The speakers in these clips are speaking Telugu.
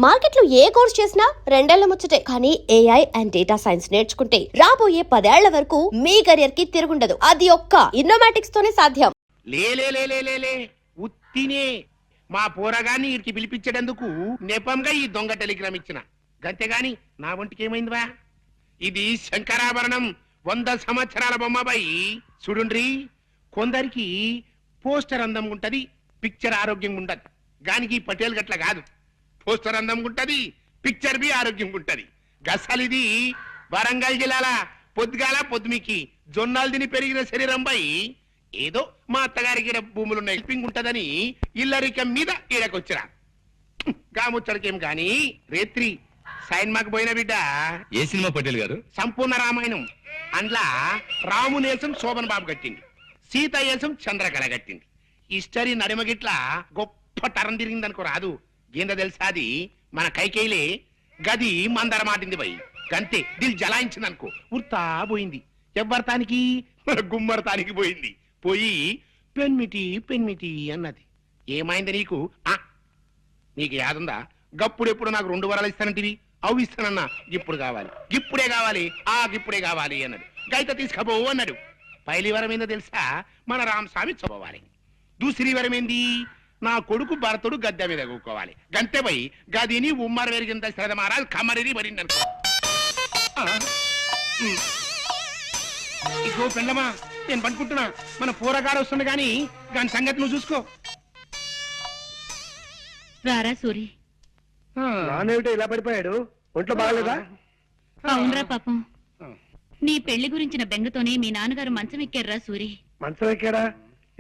మార్కెట్లో ఏ కోర్స్ చేసినా రెండేళ్ల ముచ్చటే. కానీ ఏఐ అండ్ డేటా సైన్స్ నేర్చుకుంటే రాబోయే 10 ఏళ్ల వరకు మీ కెరియర్ కి తిరుగుండదు. అది ఒక్క ఇన్నోమాటిక్స్ తోనే సాధ్యం. లే ఉత్తినే మా పోరగాన్ని ఇడికి పిలిపించేటందుకు నెపంగా ఈ దొంగ టెలిగ్రామ్ ఇచ్చిన గంతేగాని నా ఒంటికి ఏమైందివా? ఇది శంకరాభరణం 100 సంవత్సరాల బొమ్మబాయి. చూడుండ్రి, కొందరికి పోస్టర్ అందం ఉంటది, పిక్చర్ ఆరోగ్యంగా ఉండదు. గానికి పటేల్ గట్ల కాదు. పోస్టర్ అందం ఉంటది, పిక్చర్ బి ఆరోగ్యంగా ఉంటది. గసలిది వరంగల్ జిల్లాల పొద్దుగాల పొద్దుమికి జొన్నాలు తిని పెరిగిన శరీరం పై ఏదో మా అత్తగారికి భూములున్న హెల్పింగ్ ఉంటదని ఇల్లరికం మీద ఈడకొచ్చిరా. గాముచ్చడికేం గాని రేత్రి సైన్మాకు పోయిన బిడ్డ. ఏ సినిమా పటేల్ గారు? సంపూర్ణ రామాయణం. అందులో రామునేసం శోభన్ బాబు కట్టింది, సీతయేసం చంద్రకళ కట్టింది. హిస్టరీ నడిమగిట్ల గొప్ప టరం తిరిగిందనుకో రాదు. ఏంద తెలుసాది మన కైకేయిలే గది మందర మాటింది పోయి గంతే దిల్ జలాయించింది అనుకో, ఉర్తా పోయింది. ఎవ్వరతానికి గుమ్మరతానికి పోయింది. పోయి పెన్మిటి అన్నది. ఏమైంది నీకు? నీకు యాదుందా? గప్పుడెప్పుడు నాకు 2 వరాలు ఇస్తానంటివి, అవి ఇస్తానన్నా. ఇప్పుడు కావాలి, ఇప్పుడే కావాలి, ఇప్పుడే కావాలి అన్నాడు. గైత తీసుకపోవు అన్నాడు. పైలి వరం ఏందో తెలుసా? మన రామస్వామి చదవాలి. దూసరి వరం ఏంది? నా కొడుకు భరతుడు గద్దె మీద కూకోవాలి. గంతే పోయి గదిని ఉమ్మర వెరిగింత శ్రద్ధ మహారాజ్ కమరిని మరిందనుకో. ఇగో పెళ్ళమా, నేను పనుకుంటున్నా. మన పూరగాడు వస్తుంది గాని దాని సంగతి నువ్వు చూసుకో. రారా సూరి. నానేమిటో ఇలా పడిపోయాడు? ఒంట్లో బాగలేదా? అవునరా పాపం, నీ పెళ్లి గురించిన బెంగతోనే మీ నాన్నగారు మంచం ఎక్కారా సూరి. మంచం ఎక్కాడా?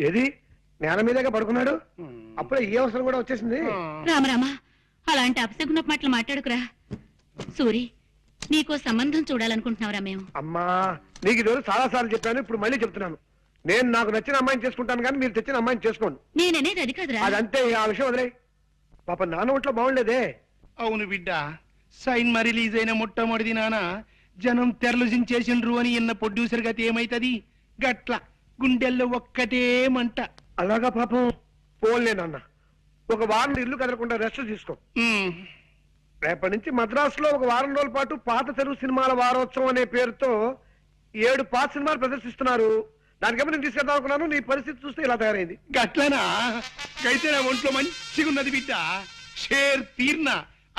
ఏది నేల మీదగా పడుకున్నాడు? అప్పుడే ఈ అవసరం కూడా వచ్చేసింది. రామరామా, అలాంటి అపశకున మాటలు మాట్లాడుకురా సూరి. నీకో సంబంధం చూడాలనుకుంటున్నావురా మేము. అమ్మా, నీకు ఈరోజు చాలా సార్లు చెప్పాను, ఇప్పుడు మళ్ళీ చెప్తున్నాను. నేను నాకు నచ్చిన అమ్మాయిని చేసుకుంటాను కానీ మీరు తెచ్చిన అమ్మాయిని చేసుకోండి. నేననేది అది కాదురా. అదంతే, ఆ విషయం వదిలే. పాప నాన్న ఒంట్లో బాగుండేదే. అవును బిడ్డ, సైన్మా రిలీజ్ అయిన మొట్టమొదటి నాన్న జనం తెరలుజించేసిండ్రు అని ఇన్న ప్రొడ్యూసర్ గతి ఏమైతది? గట్ల గుండెల్లో ఒక్కటే మంట. అలాగా పాపం. పోన్లే నాన్న, ఒక వారం ఇల్లు కదలకుండా రెస్ట్ తీసుకో. రేపటి నుంచి మద్రాసులో ఒక వారం రోజుల పాటు పాత తెలుగు సినిమాల వారోత్సవం అనే పేరుతో 7 పాత సినిమాలు ప్రదర్శిస్తున్నారు. దానికేమో నేను తీసుకెళ్దాం అనుకున్నాను. నీ పరిస్థితి చూస్తే ఇలా తయారైంది. గట్లనా? అయితే నా ఒంట్లో మంచిగున్నది బిడ్డ. షేర్ తీర్న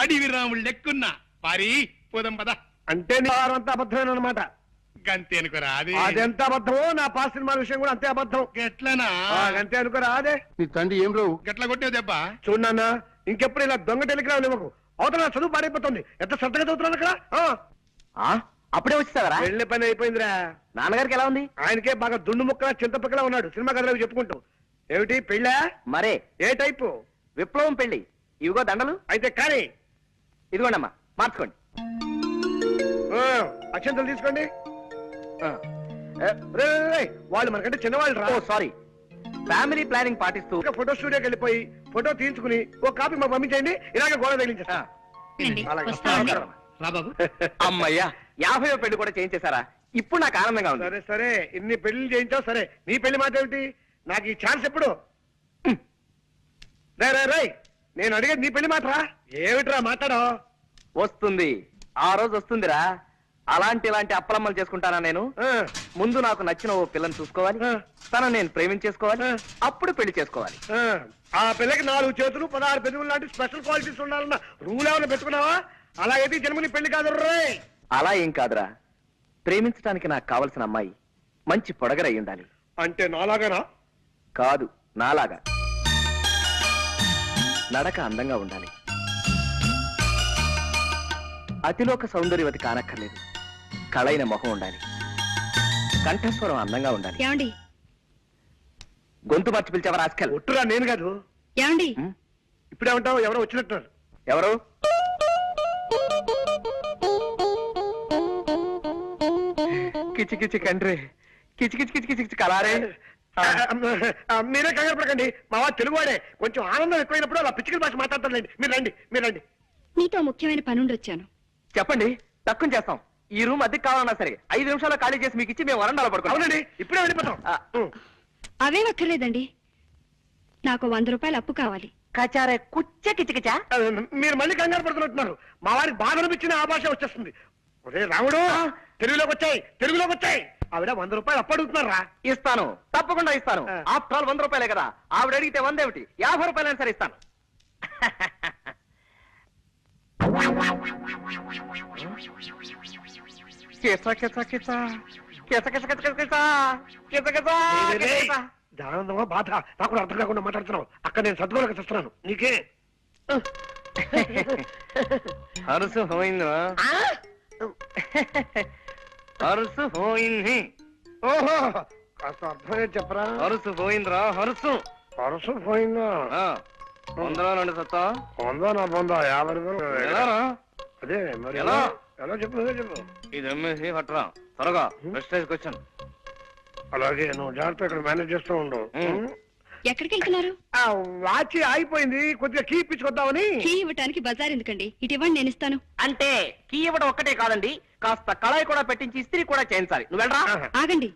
అడివి రాముడు లెక్కున్నా. పారి పోదాం పద. అంటే నీ వారం అంతా అబద్ధమేనమాట. గంతే అనుకోరా? అదెంత అబద్ధమో నా పాత సినిమాల విషయం కూడా అంతే అబద్ధం. గట్లనా? అంతే అనుకోరా? అదే నీ తండ్రి ఏం రావు గట్ల కొట్టే దెబ్బ. చూడన్నా, ఇంకెప్పుడు ఇలా దొంగ టెలిగ్రామ్ ఇవ్వకు. అవతల నా చదువు పాడైపోతుంది. ఎంత శ్రద్ధగా చదువుతున్నాను అక్కడ. అప్పుడే వచ్చేసావరా? వెళ్ళే పని అయిపోయిందిరా. నాన్నగారికి ఎలా ఉంది? ఆయనకే బాగా దుండు ముక్కలా చింతపక్కలా ఉన్నాడు. సినిమా కథలకు చెప్పుకుంటూ. ఏమిటి పెళ్ళా? మరే ఏ టైపు? విప్లవం పెళ్లి. ఇవిగో దండలు. అయితే కానీ ఇదిగోండమ్మా, మార్చుకోండి. అక్షంతలు తీసుకోండి. వాళ్ళు మనకంటే చిన్నవాళ్ళు రా. సారీ. ఫ్యామిలీ ప్లానింగ్ పాటిస్తూ ఫోటో స్టూడియోకి వెళ్ళిపోయి ఫోటో తీయించుకుని ఒక కాపీ మాకు పంపించండి. ఇలాగే గోడ తగిలించేస్తా. అమ్మయ్యా, 50వ పెళ్లి కూడా చేయించేశారా? ఇప్పుడు నాకు ఆనందంగా ఉంది. సరే సరే, ఇన్ని పెళ్లి చేయించావు సరే. నీ పెళ్లి మాట ఏమిటి? నాకు ఈ ఛాన్స్ ఎప్పుడు? రై, నేను అడిగేది నీ పెళ్లి మాటరా. ఏమిట్రా మాట్లాడో? వస్తుంది, ఆ రోజు వస్తుందిరా. ఇలాంటి అప్పలమ్మలు చేసుకుంటానా నేను? ముందు నాకు నచ్చిన ఓ పిల్లని చూసుకోవాలి, తను నేను ప్రేమించేసుకోవాలి, అప్పుడు పెళ్లి చేసుకోవాలి. ఆ పిల్లకి 4 చేతులు 16 పెదవులు లాంటి స్పెషల్ క్వాలిటీస్ ఉండాలన్న రూల్ ఏమైనా పెట్టుకున్నావా? అలాగైతే జన్మని పెళ్లి కాదు రే. అలా ఏం కాదురా, ప్రేమించడానికి నాకు కావలసిన అమ్మాయి మంచి పొడగరై ఉండాలి. అంటే నాలాగానా? కాదు, నాలాగా. నడక అందంగా ఉండాలి, అతిలోక సౌందర్యవతి కానక్కర్లేదు. కళైన మొహం ఉండాలి, కంఠస్వరం అందంగా ఉండాలి. ఏమండి? గొంతు మార్చి పిలిచావా రాస్కల్? ఒట్టురా, నేను కాదు. ఏమండి? ఇప్పుడేమంటావు? ఎవరో వచ్చినట్టున్నారు. ఎవరు? కిచి కిచి కండ్రి, కిచి కిచి కిచి కిచి కలారే. మీరే కంగారు పడకండి, మా వాడు తెలుగువాడే. కొంచెం ఆనందం ఎక్కువైనప్పుడు అలా పిచ్చికల భాష మాట్లాడతారులేండి. మీరు రండి. నీతో ముఖ్యమైన పనుండి వచ్చాను. చెప్పండి, తక్కువ చేస్తాం. ఈ రూమ్ అద్దెకి కావాలన్నా సరే 5 నిమిషాల్లో ఖాళీ చేసి మీకు ఇచ్చి మేము వరండాలో పడుకోండి. అవునండి, ఇప్పుడే వెళ్ళిపోతాం. అవే అక్కర్లేదండి. నాకు 100 రూపాయలు అప్పు కావాలి. కచారే కుచ్చ కిచకిచా. మీరు మళ్ళీ కంగారు పడుతున్నట్టున్నారు. మా వారికి బాధ అనిపించిన ఆ భాష వచ్చేస్తుంది. ఒరే రాముడు, తెలుగులోకి వచ్చాయి. ఆవిడ 100 రూపాయలు అప్పు అడుగుతున్నారా? ఇస్తాను, తప్పకుండా ఇస్తాను. ఆ. ఆఫ్టర్ ఆల్ 100 రూపాయలే కదా. ఆవిడ అడిగితే 100 ఏమిటి, 50 రూపాయలైనా సరే ఇస్తాను. ఆనందమా బాధ నాకు కూడా అర్థం కాకుండా మాట్లాడుతున్నావు. అక్కడ నేను సద్గోలకు చేస్తున్నాను. నీకే అరుసు పోయిందా? అరుసు పోయింది. ఓహో, కాస్త అర్థమే చెప్పరా? అరుసు పోయిందిరా, అరుసు. పరుసు పోయిందా? 100లో 2 సత్తా. పొందా నా పొందా 50 రూపాయలు. ఎలారా? అదే మరి ఎలా? ఎలా చెప్పు, నువ్వే చెప్పు. ఇది అమ్మేసి పట్టరా త్వరగా. Prestige question. అలాగే నువ్వు జాగ్రత్త ఇక్కడ మేనేజ్ చేస్తూ ఉండు. ఎక్కడికి వెళ్తున్నారు? ఆ వాచి ఆగిపోయింది, కొద్దిగా కీ ఇప్పించుకొద్దామని. కీ ఇవ్వటానికి బజార్ ఎందుకండి? ఇటు ఇవ్వండి, నేను ఇస్తాను. అంటే కీ ఇవ్వడం ఒక్కటే కాదండి, కాస్త కళాయి కూడా పెట్టించి ఇస్త్రీ కూడా చేయించాలి. నువ్వు వెళ్ళరా. ఆగండి,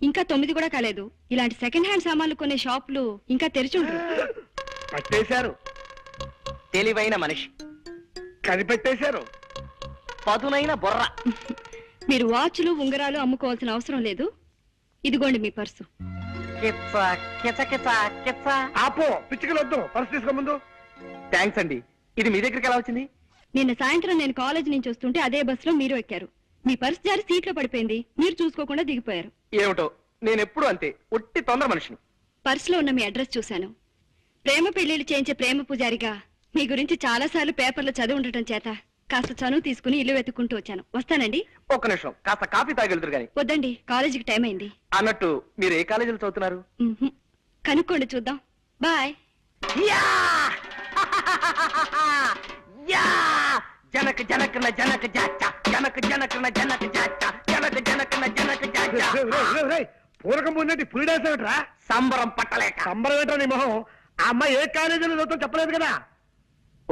ఇంకా 9 కూడా కాలేదు. ఇలాంటి సెకండ్ హ్యాండ్ సామాన్లు కొనే షాపులు ఇంకా తెరిచి ఉండరు. పట్టేశారు, తెలివైన మనిషి, కనిపెట్టేశారు. పదునైన బొర్ర. మీరు వాచ్లు ఉంగరాలు అమ్ముకోవాల్సిన అవసరం లేదు. ఇదిగోండి మీ పర్సు. కిచ్చ కిచ కిచ కిచ్చ. ఆపో, పిచ్చికలు వద్దు, పర్సు తీసుకో ముందు. థ్యాంక్స్ అండి. ఇది మీ దగ్గరికి ఎలా వచ్చింది? నిన్న సాయంత్రం నేను కాలేజ్ నుంచి వస్తుంటే అదే బస్సులో మీరు ఎక్కారు. మీ పర్సు జారి సీట్లో పడిపోయింది. మీరు చూసుకోకుండా దిగిపోయారు. ఏమిటో, నేను ఎప్పుడు అంతే, ఒట్టి తొందర మనిషిని. పర్సులో ఉన్న మీ అడ్రస్ చూశాను. ప్రేమ పెళ్లిళ్ళు చేయించే ప్రేమ పూజారిగా మీ గురించి చాలా సార్లు పేపర్లో చదివి ఉండటం చేత కాస్త చనువు తీసుకుని ఇల్లు వెతుక్కుంటూ వచ్చాను. వస్తానండి. ఒక్క నిమిషం, కాస్త కాఫీ తాగెళ్తురు గాని. వద్దండి, కాలేజీకి టైం అయింది. అన్నట్టు మీరు ఏ కాలేజీలో చదువుతున్నారు? మ్మ్హ్మ్. కనుక్కోండి, చూద్దాం. బాయ్. యా! యా! జనక జనకన జనక జాచ, జనక జనకన జనక జాచ, జనక జనకన జనక జాచ. పూరకం పొందండి, పులి డాన్స్ ఏమిట్రా? సంబరం పట్టలేక. సంబరం ఏంట్రా నీ మొహం? ఆ అమ్మాయి ఏ కాలేజీలో చదువుతాం చెప్పలేదు కదా.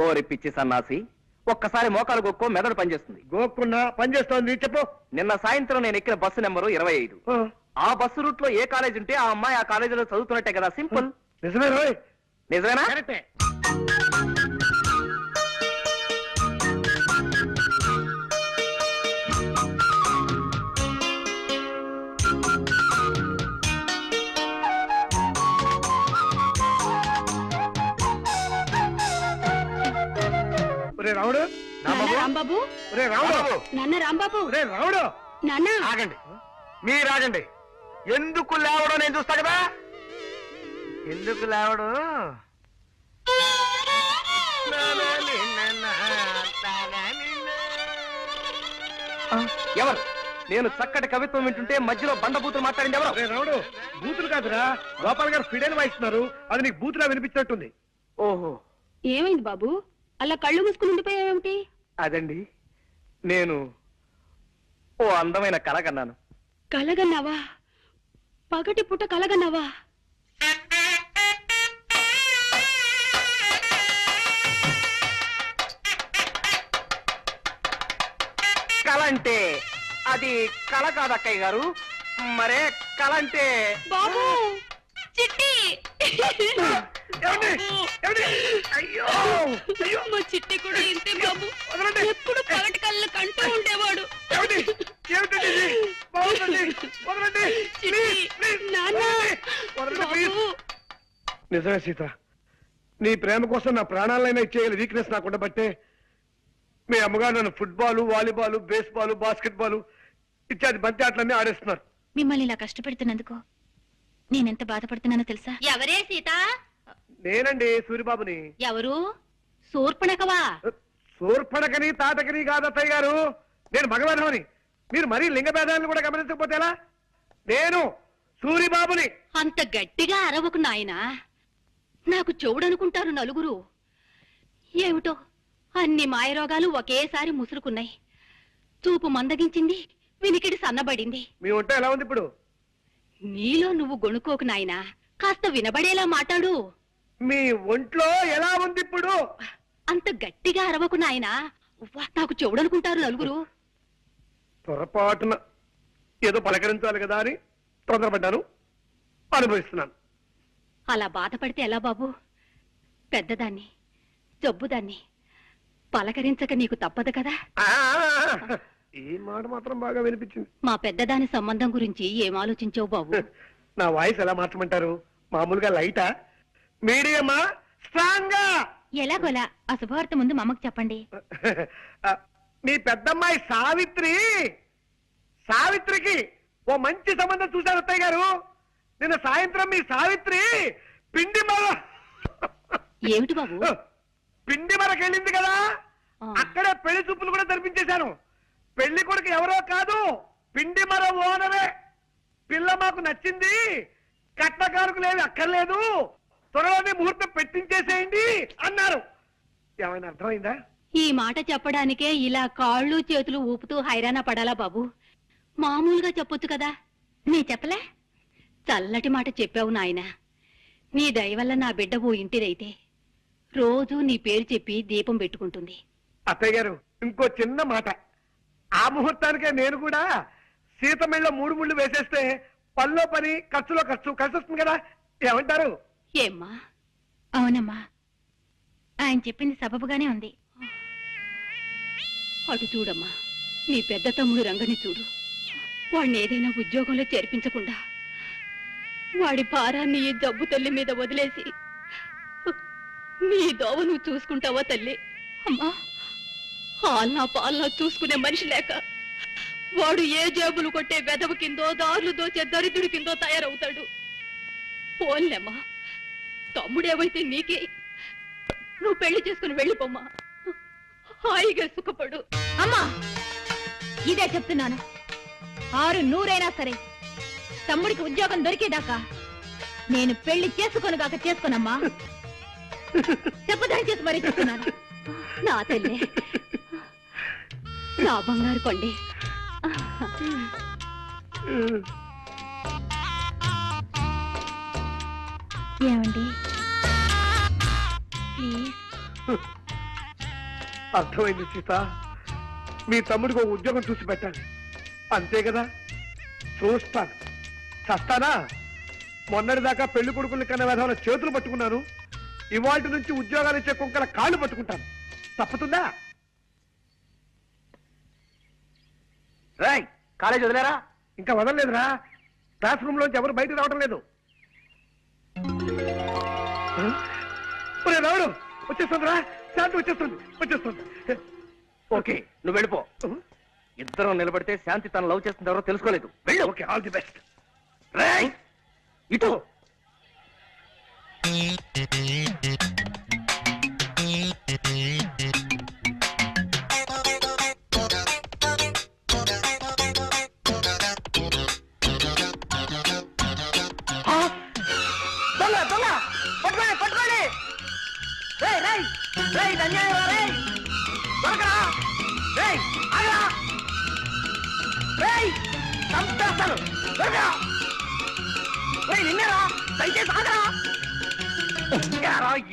ఓరి పిచ్చి సన్నాసి, ఒక్కసారి మోకాలు గొక్కో మెదడు పనిచేస్తుంది. గోక్కున్నా పని చేస్తోంది, చెప్పు. నిన్న సాయంత్రం నేను ఎక్కిన బస్సు నెంబరు 25. ఆ బస్సు రూట్ లో ఏ కాలేజ్ ఉంటే ఆ అమ్మాయి ఆ కాలేజీలో చదువుతున్నట్టే కదా. సింపుల్. నిజమే రోయ్. నిజమేనా? కరెక్టే. ఒరే రాముడు, నాన్న రాంబాబు, ఒరే రాముడు, నాన్న రాంబాబు, ఒరే రాముడు. నాన్న. ఆగండి, మీరు ఆగండి. ఎందుకు లేవడం నేను చూస్తా కదా. ఎందుకు లేవడం? ఎవరు? నేను చక్కటి కవిత్వం వింటుంటే మధ్యలో బండబూతులు మాట్లాడింది ఎవరు? ఒరే రాముడు, బూతులు కాదురా, గోపాల్ గారు ఫిడైన్ వాయిస్తున్నారు. అది నీకు బూతులా వినిపించినట్టుంది. ఓహో, ఏమైంది బాబు? అలా కళ్ళు మూసుకుని ఉండిపోయావేమిటి? అదండి, నేను ఓ అందమైన కళ కన్నాను. కలగన్నావా? పగటి పుట్ట కలగన్నావా? కళ అంటే అది కళ కాదు అక్కయ్య గారు. మరే కళ అంటే బాబు, చిట్టి. ఏమండి? ఏమండి? అయ్యో అయ్యో, మా చిట్టి కూడా ఇంతే బాబు. వదలండి. ఎప్పుడు పగటి కళ్ళ కంటూ ఉండేవాడు. ఏమండి? ఏమిటండి ఇది? బాగుందండి. వదలండి. చిట్టి, ప్లీజ్, నాన్న, వదలండి, ప్లీజ్. బాబు. నిజమే సీత, నీ ప్రేమ కోసం నా ప్రాణాలైనా ఇచ్చేయాలి వీక్నెస్ నాకు ఉండబట్టే మీ అమ్మగారు నన్ను ఫుట్బాల్, వాలీబాల్, బేస్బాల్, బాస్కెట్బాల్ ఇత్యాది బంతి ఆటలన్నీ ఆడేస్తున్నారు. మిమ్మల్ని ఇలా కష్టపెడుతున్నందుకు నేనెంత బాధపడుతున్నానో తెలుసా? ఎవరే సీత? నేనండి సూరిబాబుని. ఎవరు? శూర్పణఖవా? సూర్పణకని తాటకని కాదత్తయ్య గారు, నేను మగవాధమని. మీరు మరీ లింగ భేదాలను కూడా గమనించకపోతే ఎలా? నేను సూరిబాబుని. అంత గట్టిగా అరవకు నాయనా, నాకు చెవుడనుకుంటారు నలుగురు. ఏమిటో అన్ని మాయరోగాలు ఒకేసారి ముసురుకున్నాయి. చూపు మందగించింది, వినికిడి సన్నబడింది. మీ వంట ఎలా ఉంది ఇప్పుడు? నీలో నువ్వు గొణుకోకు నాయనా, కాస్త వినబడేలా మాట్లాడు. మీ ఒంట్లో ఎలా ఉంది ఇప్పుడు? అంత గట్టిగా అరవకు నాయనా, ఉవ్వ, నాకు చెవుడనుకుంటారు నలుగురు. పొరపాటున ఏదో పలకరించాలి కదా అని తొందరపడ్డాను, అనుభవిస్తున్నాను. అలా బాధపడితే ఎలా బాబు? పెద్దదాన్ని, జబ్బుదాన్ని పలకరించక నీకు తప్పదు కదా. ఈ మాట మాత్రం బాగా వినిపించింది. మా పెద్దదాని సంబంధం గురించి ఏం ఆలోచించావు బాబు? నా వాయిస్ ఎలా మార్చమంటారు? మామూలుగా లైటా, మీడియమా, స్ట్రాంగా? ఎలాగోలా ఆ శుభవార్త ముందు మా అమ్మకు చెప్పండి. మీ పెద్దమ్మాయి సావిత్రికి ఓ మంచి సంబంధం చూశారు అత్తయ్య గారు. నిన్న సాయంత్రం మీ సావిత్రి ఏమిటి బాబు? పిండి మరకెళ్ళింది కదా, అక్కడే పెళ్లి చూపులు కూడా జరిపించేశాను. పెళ్లి కొడుకు ఎవరో కాదు, పిండి మర ఓనరే. పిల్ల మాకు నచ్చింది, కట్నకారుకు లేదు, అక్కర్లేదు, త్వరలోనే ముహూర్తం పెట్టించేసేయండి అన్నారు. ఏమైనా అర్థమైందా? ఈ మాట చెప్పడానికే ఇలా కాళ్ళు చేతులు ఊపుతూ హైరాణ పడాలా బాబు? మామూలుగా చెప్పొచ్చు కదా. నీ చెప్పలే? చల్లటి మాట చెప్పావు నాయనా. నీ దయ వల్ల నా బిడ్డ ఓ ఇంటిదైతే రోజూ నీ పేరు చెప్పి దీపం పెట్టుకుంటుంది. అత్తయ్య గారు, ఇంకో చిన్న మాట. ఆ ముహూర్తానికే నేను కూడా సీతమిళ్ళ 3 ముళ్ళు వేసేస్తే పనిలో పని, ఖర్చులో ఖర్చు కలిసి వస్తుంది కదా. ఏమంటారు? ఏమ్మా? అవునమ్మా, ఆయన చెప్పింది సబబుగానే ఉంది. అటు చూడమ్మా, నీ పెద్ద తమ్ముడు రంగని చూడు. వాడిని ఏదైనా ఉద్యోగంలో చేర్పించకుండా వాడి భారాన్ని ఈ జబ్బు తల్లి మీద వదిలేసి నీ దోవ నువ్వు చూసుకుంటావా తల్లి? అమ్మా, ఆల్నా పాలనా చూసుకునే మనిషి లేక వాడు ఏ జేబులు కొట్టే వెదవు కిందో, దారులు దోచే దరిద్రుడి కిందో తయారవుతాడు. పోన్లేమ్మా, తమ్ముడేవైతే నీకే. నువ్వు పెళ్లి చేసుకుని వెళ్ళిపోమ్మా, హాయిగా సుఖపడు. అమ్మా, ఇదే చెప్తున్నాను. 600 సరే, తమ్ముడికి ఉద్యోగం దొరికేదాకా నేను పెళ్లి చేసుకోనుగాక చేసుకోనమ్మా. చెప్పదని చేసి మరీ చెప్తున్నాను. నా తల్లి, నా బంగారు కొండి. ఏమండి ప్లీజ్? అర్థమైంది సీత. మీ తమ్ముడికి ఒక ఉద్యోగం చూసి పెట్టాలి, అంతే కదా. చూస్తాను, చస్తానా? మొన్నటిదాకా పెళ్లి కొడుకుల్ని కన్నా విధాల చేతులు పట్టుకున్నాను, ఇవాటి నుంచి ఉద్యోగాలు ఇచ్చే కుక్కల కాళ్ళు పట్టుకుంటాను. తప్పుతుందా? కాలేజ్ వదిలేరా? ఇంకా వదలలేదురా. క్లాస్ రూమ్ లోంచి ఎవరు బయటకు రావడం లేదు. రావడు వచ్చేస్తుందిరా, శాంతి వచ్చేస్తుంది. ఓకే, నువ్వు వెళ్ళిపో. ఇద్దరం నిలబడితే శాంతి తన లవ్ చేస్తుంది ఎవరో తెలుసుకోలేదు. వెళ్ళు. Okay, all the best. ఇటు పట్టుకోండి.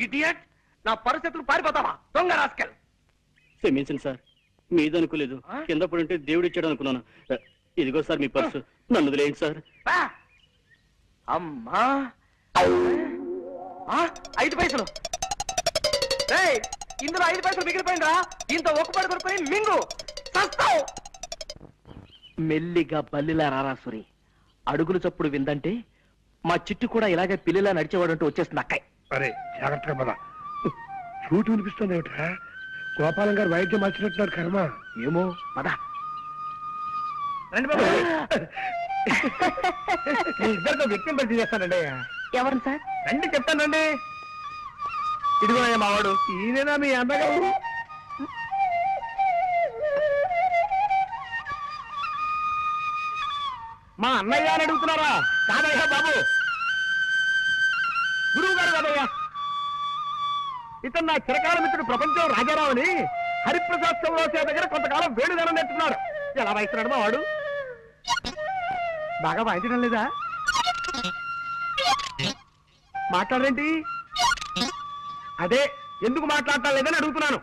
ఇడియట్, నా పరిస్థితులు పారిపోతావా దొంగ రాస్కెల్? క్షమించండి సార్, మీదనుకోలేదు. కింద పడుంటే దేవుడు ఇచ్చాడు అనుకున్నాను. ఇదిగో సార్ మీ పర్సు, నన్ను వదిలేయండి సార్. అమ్మా, 5 పైసలు. ఇందులో 5 పైసలు మిగిలిపోయిందా? దీంతో ఒక్కపడి కొనుక్కొని మింగు చస్తావు. మెల్లిగా బల్లిలా రారాసురి. అడుగులు చప్పుడు విందంటే మా చిట్టు కూడా ఇలాగే పిల్లిలా నడిచేవాడంటూ వచ్చేస్తుంది అక్కయ్. అరే జాగ్రత్తగా పద. చూటు వినిపిస్తుంది ఏమిట్రా? గోపాలం గారు వైద్యం మార్చినట్టున్నారు. కర్మ ఏమో పద. రండి బాబు. మీ ఇద్దరితో వ్యక్తిని పరిచయం చేస్తానండి. ఎవరు సార్? రండి చెప్తానండి. ఇదిగో మావాడు. ఈయనేనా మీ అన్నగారు? మా అన్నయ్య అని అడుగుతున్నారా? కాదయ్యా బాబు, గురువు గారు కాదయ్యా. ఇతను నా చిరకాల మిత్రుడు ప్రపంచం రాజారావు అని హరిప్రసాద్ చౌరాసే దగ్గర కొంతకాలం వేణుగానం నేర్చుకున్నాడు. ఎలా వాయిస్తున్నాడు మా వాడు? బాగా వాయించడం లేదా? మాట్లాడరేంటి? అదే ఎందుకు మాట్లాడటం లేదని అడుగుతున్నాను.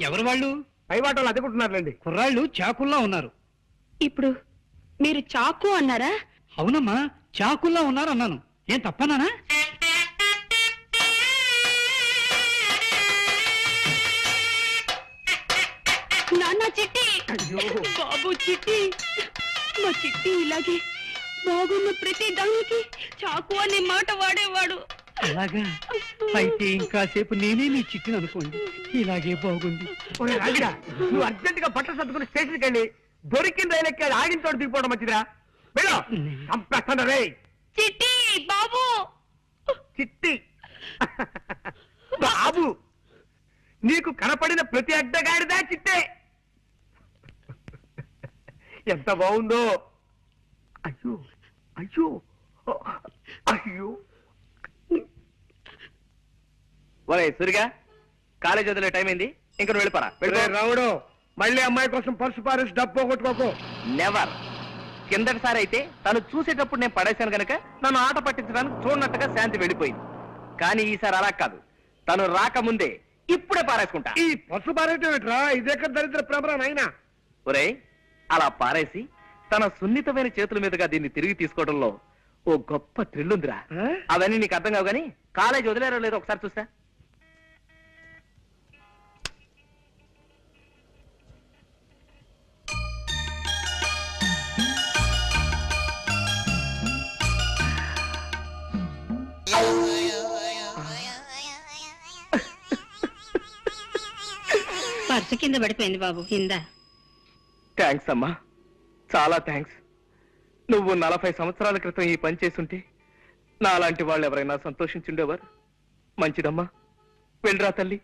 ఎవరు వాళ్ళు? పై వాటలు అదుకుంటున్నారులేండి. కుర్రాళ్ళు చాకుల్లా ఉన్నారు. ఇప్పుడు మీరు చాకు అన్నారా? అవునమ్మా, చాకుల్లా ఉన్నారు అన్నాను. ఏం తప్పనానా? నాన్న చిట్టి, బాబు చిట్టి, మా చిట్టి ఇలాగే బాగున్న ప్రతి దానికి చాకు అనే మాట వాడేవాడు. అలాగా? అయితే ఇంకాసేపు నేనే నీ చిట్టిని అనుకోండి. ఇలాగే బాగుంది. నువ్వు అర్జెంట్ గా బట్టలు సర్దుకుని స్టేషన్కి వెళ్ళి దొరికిన రైలు ఎక్కి అది ఆగిన చోట దిగిపోవడం మంచిదిరా. వెళ్ళు, చంపేస్తాను రే. చిట్టి బాబు, చిట్టి బాబు, నీకు కనపడిన ప్రతి అడ్డగాడిదా చిట్టే. ఎంత బాగుందో. అయ్యో అయ్యో అయ్యో. ఒరే సూరిగా, కాలేజ్ వదిలే టైం అయింది, ఇంక నువ్వు వెళ్ళిపోరా. రావుడు, మళ్ళీ అమ్మాయి కోసం పర్సు పారేసి డబ్బు పోగొట్టుకోకు. నెవర్. కిందటిసారి అయితే తను చూసేటప్పుడు నేను పడేశాను గనక నన్ను ఆట పట్టించడానికి చూడనట్టుగా శాంతి వెళ్ళిపోయింది. కానీ ఈసారి అలా కాదు, తను రాకముందే ఇప్పుడే పారేసుకుంటా. ఈ పర్సు పారేయటం ఇదెక్కడ దరిద్ర భ్రమరా నాయనా. ఒరే, అలా పారేసి తన సున్నితమైన చేతుల మీదుగా దీన్ని తిరిగి తీసుకోవడంలో ఓ గొప్ప థ్రిల్ ఉందిరా. అవన్నీ నీకు అర్థం కావు గానీ కాలేజ్ వదిలేరో లేదో ఒకసారి చూస్తా. పర్సు కింద పడిపోయింది బాబు, కింద. థ్యాంక్స్ అమ్మా, చాలా థ్యాంక్స్. నువ్వు 40 సంవత్సరాల క్రితం ఈ పని చేసుంటే నాలాంటి వాళ్ళు ఎవరైనా సంతోషించుండేవారు. మంచిదమ్మా, వెళ్ళరా తల్లి.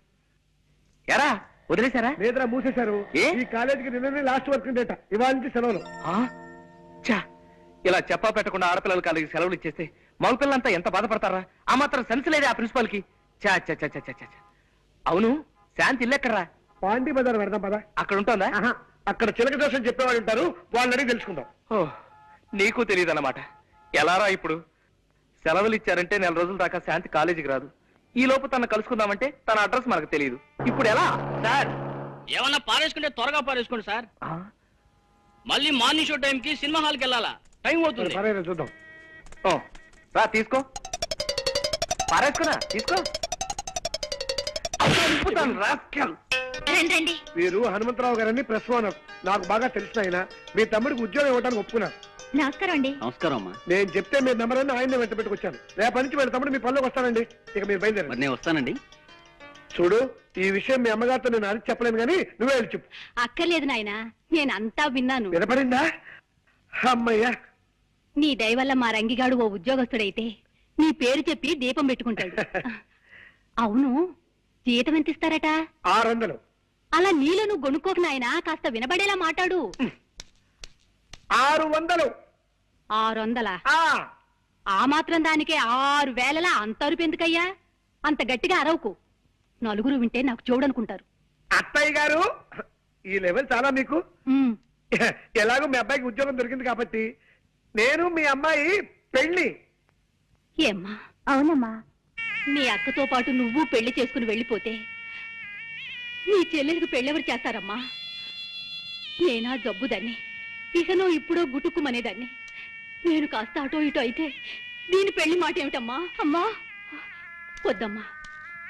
ఎరా వదిలేశారా? లేదురా, మూసేశారు. ఏ? ఈ కాలేజీకి నిన్ననే లాస్ట్ వర్క్ డేట, ఇవాళ నుంచి సెలవులు. చా, ఇలా చెప్పా పెట్టకుండా ఆడపిల్లల కాలేజీకి సెలవులు ఇచ్చేస్తే మగపిల్లలంతా ఎంత బాధపడతారా? ఆ మాత్రం సెన్స్ లేదే ఆ ప్రిన్సిపాల్ కి. చా చా చా చా చా చా. అవును, శాంతి ఇల్లెక్కడరా? పాండి బజార్ పెడదాం పదా. అక్కడ ఉంటుందా? అక్కడ చిలక దోషం చెప్పేవాళ్ళు ఉంటారు, వాళ్ళని అడిగి తెలుసుకుందాం. ఓ, నీకు తెలియదు అన్నమాట. ఎలారా ఇప్పుడు? సెలవులు ఇచ్చారంటే 4 రోజుల దాకా శాంతి కాలేజీకి రాదు. ఈ లోపు తను కలుసుకుందామంటే తన అడ్రస్ మనకు తెలియదు. ఇప్పుడు ఎలా సార్? ఏమన్నా పారేసుకుంటే త్వరగా పారేసుకోండి సార్. మళ్ళీ మార్నింగ్ షో టైంకి సినిమా హాల్కి వెళ్ళాలా, టైం అవుతుంది. సరే చూద్దాం. ఓ, రా తీసుకో, పారేసుకున్నా తీసుకో. రండి. వీరు హనుమంతరావు గారని ప్రెస్ ఓనర్, నాకు బాగా తెలిసిన ఆయన. మీ తమ్ముడికి ఉద్యోగం ఇవ్వడానికి ఒప్పుకున్నారు. నమస్కారం అండి. నమస్కారం అమ్మా. నేను చెప్తే మీ నెంబర్ అని ఆయన వెంట పెట్టుకొచ్చాను. రేపటి నుంచి వీళ్ళ తమ్ముడు మీ పనిలోకి వస్తానండి. ఇక మీరు బయలుదేరండి. నేను వస్తానండి. చూడు, ఈ విషయం మీ అమ్మగారితో నేను అడిగి చెప్పలేను, కానీ నువ్వే వెళ్ళి చెప్పు. అక్కర్లేదు నాయనా, నేనంతా విన్నాను. వినపడిందా? అమ్మయ్యా, నీ దయ వల్ల మా రంగిగాడు ఓ ఉద్యోగస్తుడైతే నీ పేరు చెప్పి దీపం పెట్టుకుంటాడు. అవును, జీతం ఎంత ఇస్తారట? 600. అలా నీలో నువ్వు గొనుక్కోకు నాయనా, కాస్త వినబడేలా మాట్లాడు. 600. 600? ఆ మాత్రం దానికే 6000 అంత అరుపు ఎందుకయ్యా? అంత గట్టిగా అరవకు, నలుగురు వింటే నాకు చూడనుకుంటారు. అత్తయ్య గారు, ఈ లెవెల్ చాలా మీకు. ఉమ్, ఎలాగో మీ అబ్బాయికి ఉద్యోగం దొరికింది కాబట్టి నేను మీ అమ్మాయి పెళ్లి. ఏమ్మా? అవునమ్మా. నీ అక్కతో పాటు నువ్వు పెళ్లి చేసుకుని వెళ్ళిపోతే నీ చెల్లెలికి పెళ్ళెవరు చేస్తారమ్మా? నేనా జబ్బుదాన్ని, ఇకనో ఇప్పుడో గుటుక్కుమనేదాన్ని. నేను కాస్త అటో ఇటో అయితే దీని పెళ్లి మాట ఏమిటమ్మా? అమ్మా వద్దమ్మా,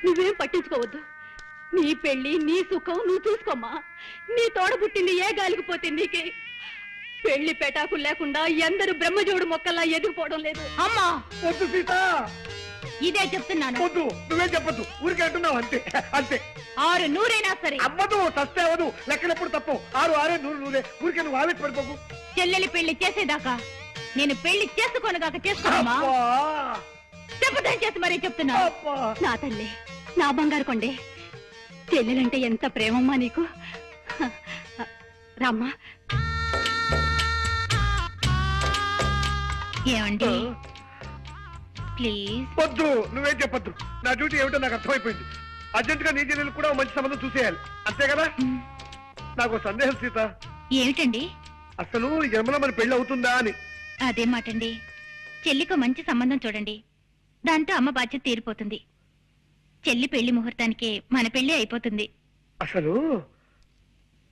నువ్వేం పట్టించుకోవద్దు. నీ పెళ్లి నీ సుఖం నువ్వు చూసుకోమ్మా. నీ తోడ పుట్టింది ఏ గాలికి పోతే నీకే. పెళ్లి పెటాకులు లేకుండా ఎందరు బ్రహ్మజోడు మొక్కల్లా ఎదిగిపోవడం లేదు అమ్మా. వద్దు సీత, ఇదే చెప్తున్నాను. వద్దు, నువ్వే చెప్పొద్దు, ఊరికే అంటున్నావు అంతే అంతే. 600 సరే. అవ్వదు, తస్తే అవ్వదు, లెక్కలెప్పుడు తప్పు. 6 6 100 100. ఊరికే నువ్వు ఆవేశ పడిపోకు. చెల్లెలి పెళ్లి చేసేదాకా నేను పెళ్లి చేసుకోనగాక చేసుకోమా? చెప్పదని చేసి మరీ చెప్తున్నా. నా తల్లి, నా బంగారు కొండే, చెల్లెలంటే ఎంత ప్రేమమ్మా నీకు. రామ్మా. ఏమండి ప్లీజ్? వద్దు, నువ్వేం చెప్పొద్దు. నా డ్యూటీ ఏమిటో నాకు అర్థమైపోయింది. అర్జెంట్ గా నీ చెల్లెలు కూడా ఓ మంచి సంబంధం చూసేయాలి, అంతే కదా? నాకు ఓ సందేహం సీత. ఏమిటండి? అసలు ఈ జన్మలో మన పెళ్లి అవుతుందా అని. అదే మాటండి. చెల్లికి మంచి సంబంధం చూడండి, దాంతో అమ్మ బాధ్యత తీరిపోతుంది. చెల్లి పెళ్లి ముహూర్తానికి మన పెళ్లి అయిపోతుంది. అసలు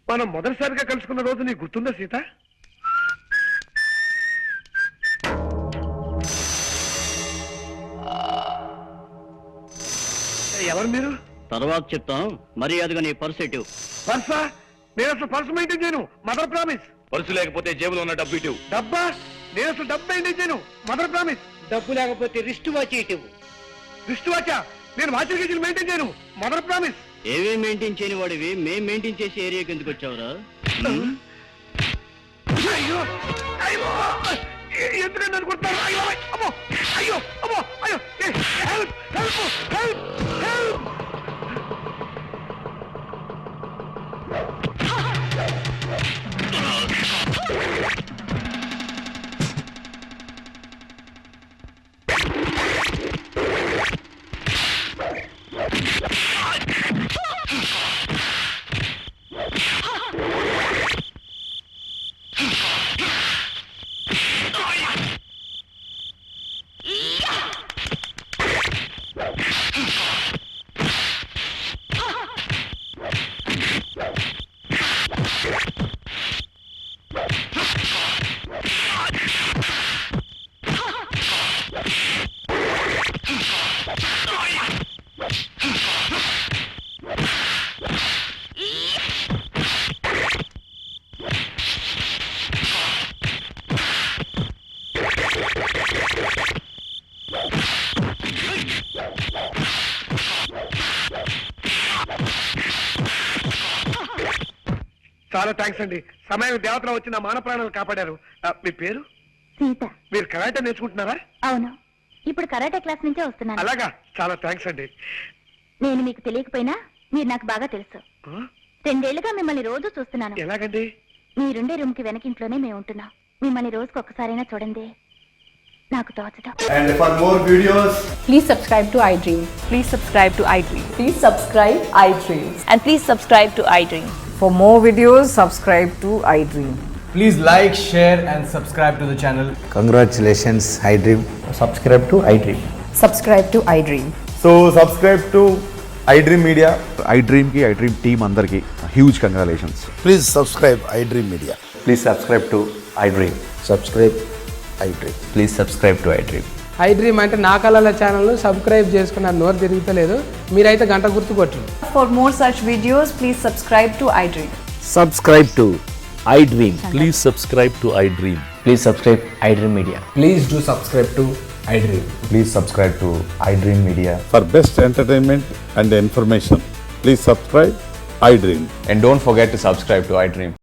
మనం మొదటిసారిగా కలుసుకున్న రోజు నీకు గుర్తుందా సీత? ఎవరు మీరు? తర్వాత చెప్తాం, మర్యాదగా నీ పర్స్ ఎటు. పర్సా? నేను అసలు పర్సు మెయింటైన్ చేయను. Mother promise. పర్సు లేకపోతే జేబులో ఉన్న డబ్బు ఇటు. డబ్బా? నేను అసలు డబ్బు మెయింటైన్ చేయను. Mother promise. డబ్బు లేకపోతే రిస్ట్ వాచ్ ఇటు. రిస్ట్ వాచా? నేను వాచర్ గేజీలు మెయింటైన్ చేయను. Mother promise. ఏవే మెయింటైన్ చేయని వాడివి మేం మెయింటైన్ చేసే ఏరియాకి ఎందుకు వచ్చావురా? అయ్యో అయ్యో ఎందుకంటే నన్ను కొడతారు? అయ్యో అమ్మో అయ్యో అమ్మో అయ్యో హెల్ప్ హెల్ప్ హెల్ప్ హెల్ప్. చాలా థ్యాంక్స్ అండి. సమయం దేవతలో వచ్చి నా మాన ప్రాణాలు కాపాడారు. మీ పేరు? సీత. మీరు కరాటే నేర్చుకుంటున్నారా? అవును, ఇప్పుడు కరాటే క్లాస్ నుంచే వస్తున్నాను. అలాగా, చాలా థ్యాంక్స్ అండి. నేను మీకు తెలియకపోయినా మీరు నాకు బాగా తెలుసు. 2 ఏళ్లుగా మిమ్మల్ని రోజు చూస్తున్నాను. ఎలాగండి? మీరుండే రూమ్ కి వెనకింట్లోనే మేము ఉంటున్నాం. మిమ్మల్ని రోజుకి ఒక్కసారైనా చూడండి, నాకు తోచదు. And for more videos, please subscribe to iDream. Please subscribe to iDream. Please subscribe iDream. And please subscribe to iDream. For more videos, subscribe to iDream. please like, share and subscribe to the channel. Congratulations, iDream. Subscribe to iDream. Subscribe to iDream. So subscribe to iDream Media. iDream ki iDream team andarki huge congratulations. Please subscribe iDream Media. Please subscribe to iDream. Subscribe iDream. Please subscribe to iDream. iDream అంటే నా కళల ఛానల్ సబ్స్క్రైబ్ చేసుకున్న నోరు తిరుగుతలేదు. మీరైతే గంట గుర్తు కొట్టండి. For more such videos, please subscribe to iDream. Subscribe to iDream. Please subscribe to iDream. Please subscribe iDream Media. Please do subscribe to iDream. Please subscribe to iDream Media. For best entertainment and information, please subscribe iDream. And don't forget to subscribe to iDream.